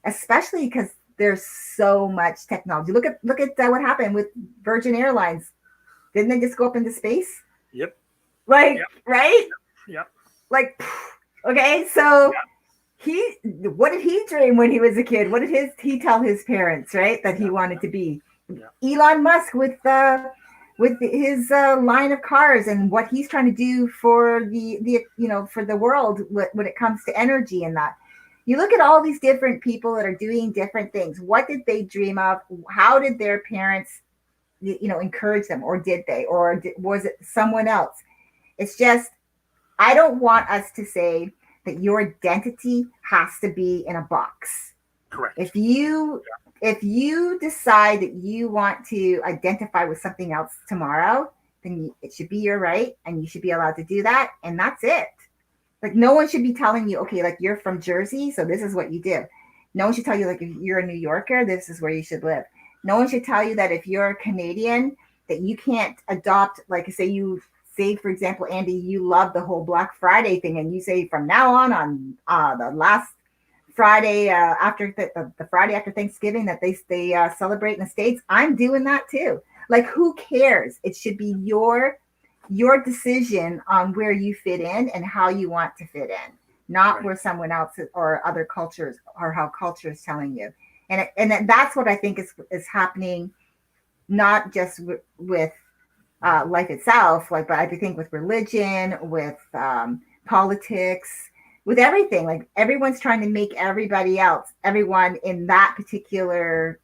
especially because there's so much technology. Look at what happened with Virgin Airlines. Didn't they just go up into space? Yep. Like, Yep. right? Yep. Like, okay, so Yep. what did he dream when he was a kid? What did he tell his parents, right, that he Yep. wanted to be? Yep. Elon Musk with his line of cars and what he's trying to do for for the world when it comes to energy and that. You look at all these different people that are doing different things. What did they dream of? How did their parents encourage them, or did they, or was it someone else? It's just, I don't want us to say that your identity has to be in a box. Correct. If you decide that you want to identify with something else tomorrow, then it should be your right and you should be allowed to do that, and that's it. Like, no one should be telling you, okay, like, you're from Jersey, so this is what you do. No one should tell you, like, if you're a New Yorker, this is where you should live. No one should tell you that if you're a Canadian, that you can't adopt, like, say, for example, Andy, you love the whole Black Friday thing, and you say from now on the last Friday after the Friday after Thanksgiving that they celebrate in the States, I'm doing that too. Like, who cares? It should be your decision on where you fit in and how you want to fit in, not Right. where someone else or other cultures or how culture is telling you. That's what I think is happening, not just with life itself, like, but I think with religion, with politics, with everything. Like everyone's trying to make everyone in that particular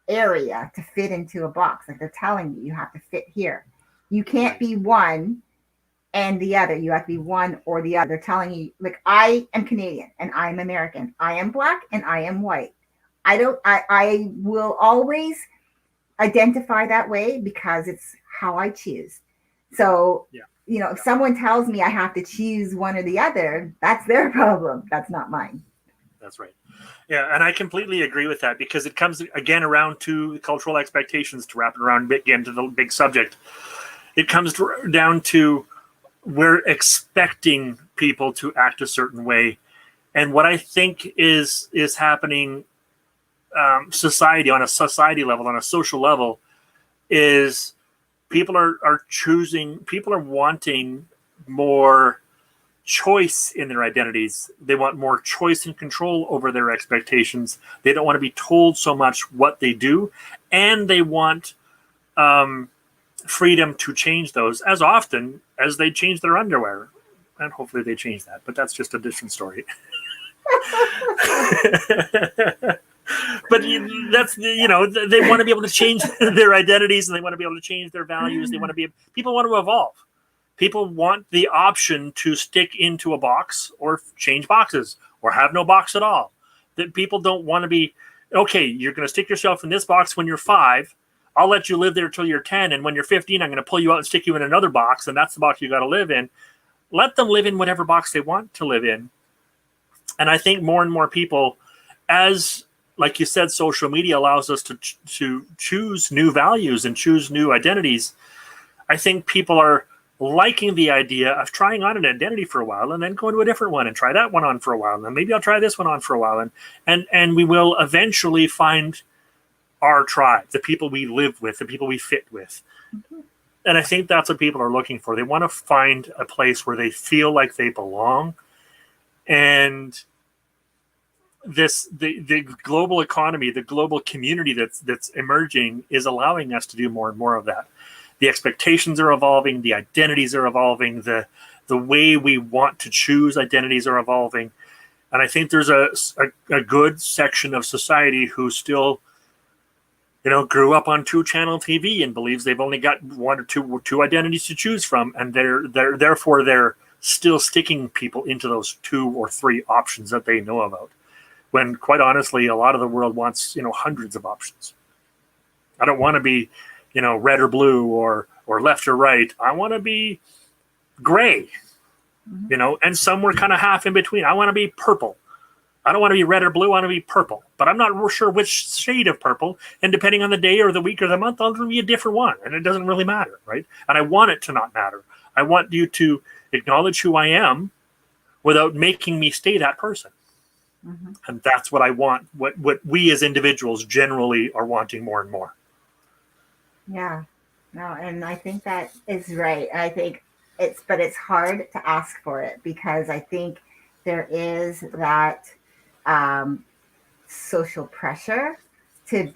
area to fit into a box. Like they're telling you have to fit here. You can't be one and the other. You have to be one or the other. They're telling you, like, I am Canadian and I'm American. I am black and I am white. I will always identify that way because it's how I choose. So, if someone tells me I have to choose one or the other, that's their problem. That's not mine. That's right. Yeah, and I completely agree with that, because it comes again around to cultural expectations, to wrap it around again to the big subject. It comes down to, we're expecting people to act a certain way. And what I think is happening on a society level, on a social level, is people are wanting more choice in their identities. They want more choice and control over their expectations. They don't want to be told so much what they do, and they want freedom to change those as often as they change their underwear. And hopefully they change that, but that's just a different story. But that's, they want to be able to change their identities, and they want to be able to change their values. People want to evolve. People want the option to stick into a box or change boxes or have no box at all. That people don't want to be, okay, you're going to stick yourself in this box when you're 5. I'll let you live there till you're 10. And when you're 15, I'm going to pull you out and stick you in another box. And that's the box you got to live in. Let them live in whatever box they want to live in. And I think more and more people, as like you said, social media allows us to choose new values and choose new identities. I think people are liking the idea of trying on an identity for a while and then going to a different one and try that one on for a while. And then maybe I'll try this one on for a while. And we will eventually find our tribe, the people we live with, the people we fit with. Mm-hmm. And I think that's what people are looking for. They want to find a place where they feel like they belong. And the global economy, the global community that's emerging is allowing us to do more and more of that. The expectations are evolving, the identities are evolving, the way we want to choose identities are evolving. And I think there's a good section of society who still, grew up on 2-channel TV and believes they've only got one or two identities to choose from, and therefore they're still sticking people into those 2 or 3 options that they know about. When quite honestly, a lot of the world wants, hundreds of options. I don't want to be, red or blue or left or right. I want to be gray, and somewhere kind of half in between. I want to be purple. I don't want to be red or blue. I want to be purple, but I'm not sure which shade of purple. And depending on the day or the week or the month, I'll be a different one. And it doesn't really matter, right? And I want it to not matter. I want you to acknowledge who I am without making me stay that person. Mm-hmm. And that's what I want, what we as individuals generally are wanting more and more. Yeah, no, and I think that is right. I think it's hard to ask for it, because I think there is that social pressure to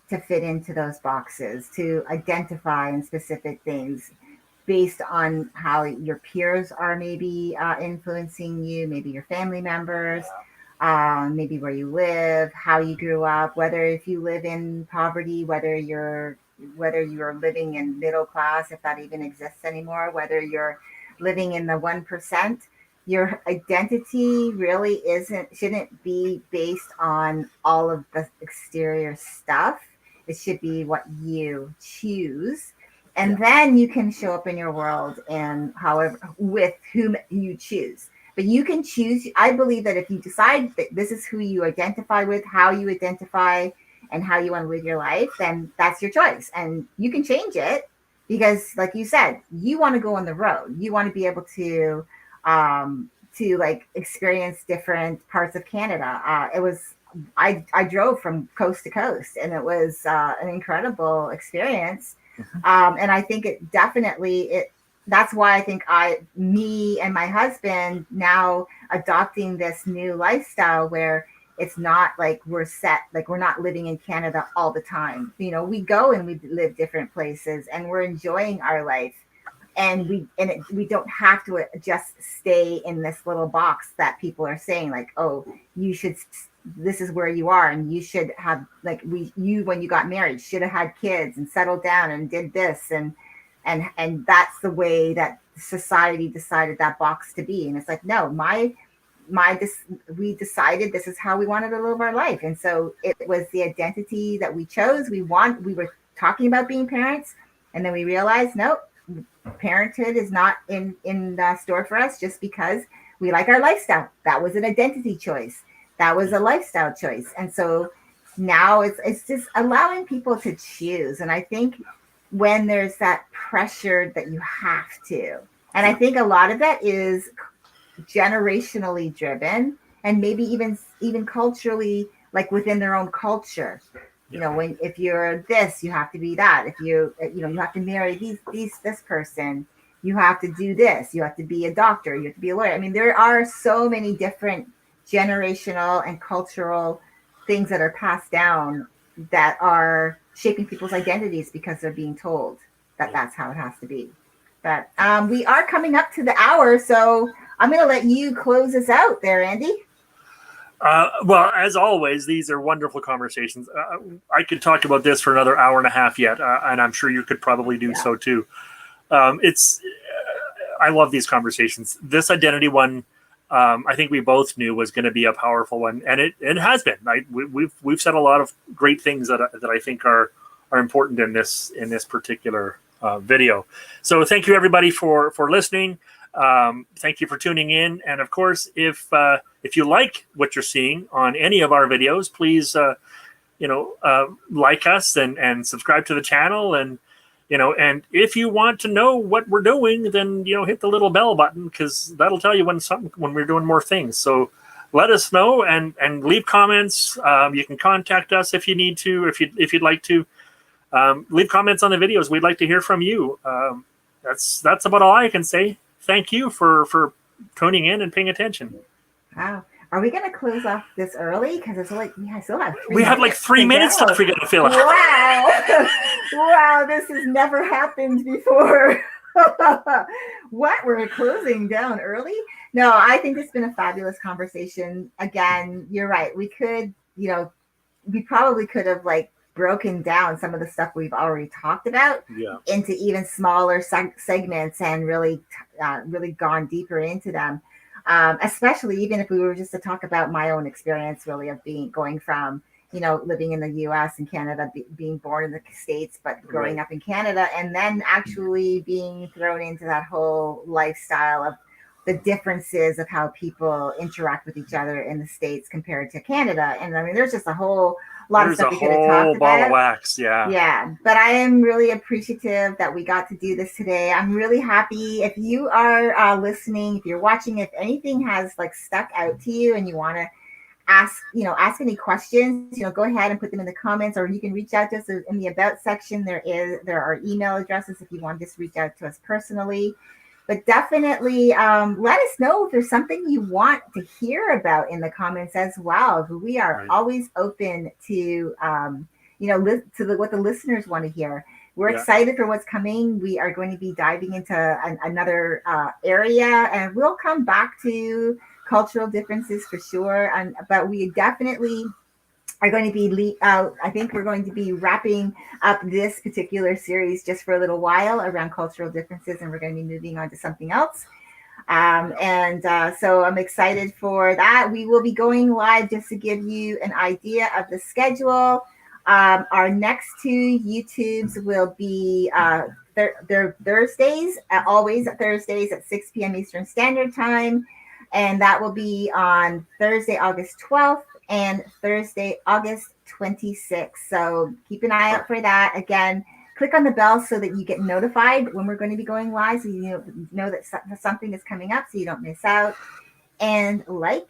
fit into those boxes, to identify in specific things based on how your peers are maybe influencing you, maybe your family members. Maybe where you live, how you grew up, whether if you live in poverty, whether you're living in middle class, if that even exists anymore, whether you're living in the 1%, your identity really shouldn't be based on all of the exterior stuff. It should be what you choose. And then you can show up in your world and with whom you choose. But you can choose. I believe that if you decide that this is who you identify with, how you identify, and how you want to live your life, then that's your choice. And you can change it, because, like you said, you want to go on the road. You want to be able to like experience different parts of Canada. I drove from coast to coast, and it was an incredible experience. And I think that's why I think me and my husband now adopting this new lifestyle where It's not like we're set, like we're not living in Canada all the time. We go and we live different places and we're enjoying our life. And we don't have to just stay in this little box that people are saying, like, oh, you should, this is where you are, and you should have, like, you when you got married should have had kids and settled down and did this, and that's the way that society decided that box to be. And it's like, no, we decided this is how we wanted to live our life. And so it was the identity that we chose. We were talking about being parents, and then we realized, nope, parenthood is not in store for us just because we like our lifestyle. That was an identity choice. That was a lifestyle choice. And so now it's just allowing people to choose. And I think when there's that pressure that you have to, and I think a lot of that is generationally driven, and maybe even culturally, like within their own culture. When if you're this, you have to be that. If you have to marry this person, you have to do this. You have to be a doctor. You have to be a lawyer. I mean, there are so many different generational and cultural things that are passed down that are shaping people's identities because they're being told that that's how it has to be. But we are coming up to the hour, so I'm going to let you close us out there, Andy. Well, as always, these are wonderful conversations. I could talk about this for another hour and a half yet, and I'm sure you could probably do so too. I love these conversations. This identity one, I think we both knew was going to be a powerful one, and it has been. We've said a lot of great things that I think are important in this particular video. So thank you everybody for listening. Thank you for tuning in, and of course, if you like what you're seeing on any of our videos, please like us and subscribe to the channel, and if you want to know what we're doing, then hit the little bell button, because that'll tell you when we're doing more things. So let us know and leave comments. You can contact us if you need to, if you'd like to. Leave comments on the videos. We'd like to hear from you. That's about all I can say. Thank you for tuning in and paying attention. Wow. Are we going to close off this early? Because it's like we still have 3 minutes. We have like 3 minutes left. We're going to fill it. Wow. Wow. This has never happened before. What? We're closing down early? No, I think it's been a fabulous conversation. Again, you're right. We could, we probably could have broken down some of the stuff we've already talked about into even smaller segments and really gone deeper into them. Especially even if we were just to talk about my own experience, really, of going from, living in the US and Canada, being born in the States, but growing up in Canada, and then actually being thrown into that whole lifestyle of the differences of how people interact with each other in the States compared to Canada. And I mean, there's just a whole lot of stuff we could have talked about. Ball of wax, yeah. Yeah, but I am really appreciative that we got to do this today. I'm really happy. If you are listening, if you're watching, if anything has stuck out to you and you want to ask any questions, go ahead and put them in the comments, or you can reach out to us in the about section. There are email addresses if you want to just reach out to us personally. But definitely let us know if there's something you want to hear about in the comments as well. We are always open to, what the listeners want to hear. We're excited for what's coming. We are going to be diving into another area, and we'll come back to cultural differences for sure. But we definitely are going to be, I think we're going to be wrapping up this particular series just for a little while around cultural differences, and we're going to be moving on to something else. So I'm excited for that. We will be going live just to give you an idea of the schedule. Our next 2 YouTubes will be they're Thursdays, always Thursdays at 6 p.m. Eastern Standard Time. And that will be on Thursday, August 12th. And Thursday, August 26th. So keep an eye out for that. Again, click on the bell so that you get notified when we're going to be going live, so you know that something is coming up, so you don't miss out. And like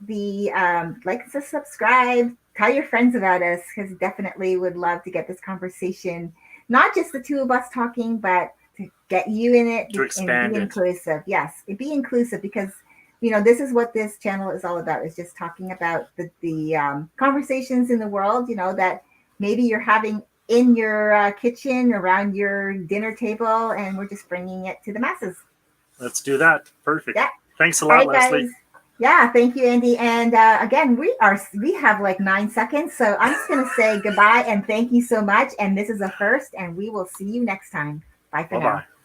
to subscribe. Tell your friends about us, because definitely would love to get this conversation, not just the 2 of us talking, but to get you in it, to expand and be inclusive. Yes, be inclusive, because this is what this channel is all about, is just talking about the conversations in the world, that maybe you're having in your kitchen around your dinner table, and we're just bringing it to the masses. Let's do that. Perfect. Yeah. Thanks a All lot, right, Leslie. guys. Yeah, thank you, Andy. And again, we have like 9 seconds, so I'm just gonna say goodbye and thank you so much. And this is a first, and we will see you next time. Bye for now. Bye-bye.